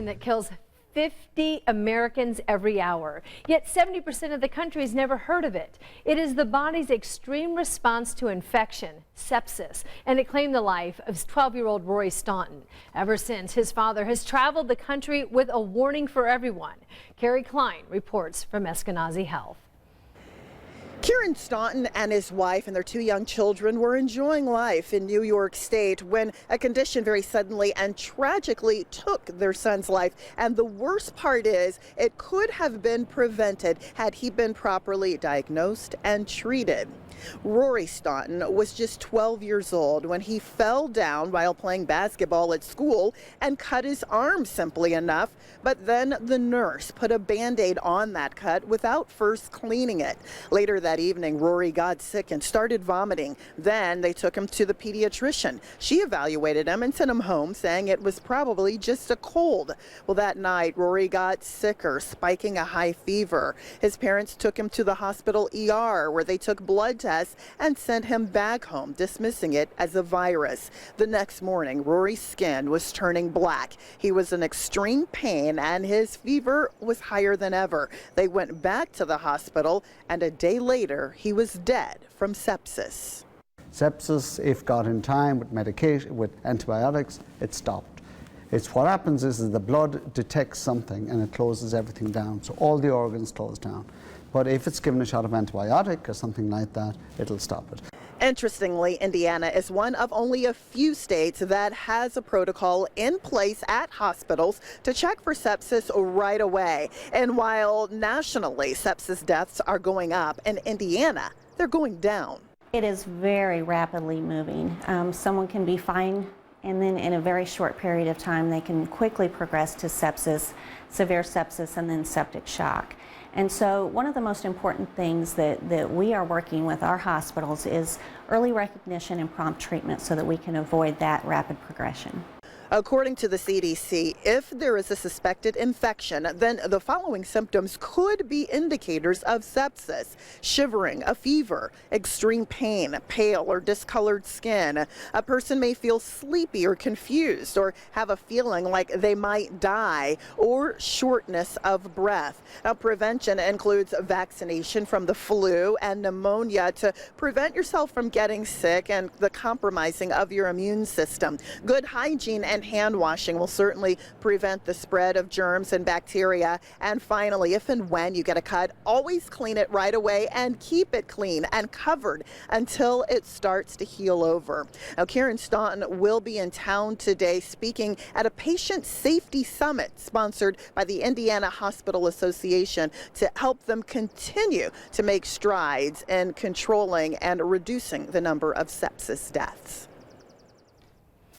That kills 50 Americans every hour. Yet 70% of the country has never heard of it. It is the body's extreme response to infection, sepsis, and it claimed the life of 12-year-old Rory Staunton. Ever since, his father has traveled the country with a warning for everyone. Carrie Klein reports from Eskenazi Health. Kieran Staunton and his wife and their 2 young children were enjoying life in New York State when a condition very suddenly and tragically took their son's life. And the worst part is it could have been prevented had he been properly diagnosed and treated. Rory Staunton was just 12 years old when he fell down while playing basketball at school and cut his arm simply enough. But then the nurse put a Band-Aid on that cut without first cleaning it. Later that evening, Rory got sick and started vomiting. Then they took him to the pediatrician. She evaluated him and sent him home, saying it was probably just a cold. Well, that night, Rory got sicker, spiking a high fever. His parents took him to the hospital ER, where they took blood tests and sent him back home, dismissing it as a virus. The next morning, Rory's skin was turning black. He was in extreme pain and his fever was higher than ever. They went back to the hospital and a day later, he was dead from sepsis. Sepsis, if got in time with medication, with antibiotics, it stopped. It's what happens is the blood detects something and it closes everything down. So all the organs close down. But if it's given a shot of antibiotic or something like that, it'll stop it. Interestingly, Indiana is one of only a few states that has a protocol in place at hospitals to check for sepsis right away. And while nationally sepsis deaths are going up, in Indiana, they're going down. It is very rapidly moving. Someone can be fine, and then in a very short period of time, they can quickly progress to sepsis, severe sepsis, and then septic shock. And so one of the most important things that we are working with our hospitals is early recognition and prompt treatment so that we can avoid that rapid progression. According to the CDC, if there is a suspected infection, then the following symptoms could be indicators of sepsis: shivering, a fever, extreme pain, pale or discolored skin. A person may feel sleepy or confused or have a feeling like they might die, or shortness of breath. Now, prevention includes vaccination from the flu and pneumonia to prevent yourself from getting sick and the compromising of your immune system. Good hygiene and hand washing will certainly prevent the spread of germs and bacteria. And finally, if and when you get a cut, always clean it right away and keep it clean and covered until it starts to heal over. Now, Kieran Staunton will be in town today speaking at a patient safety summit sponsored by the Indiana Hospital Association to help them continue to make strides in controlling and reducing the number of sepsis deaths.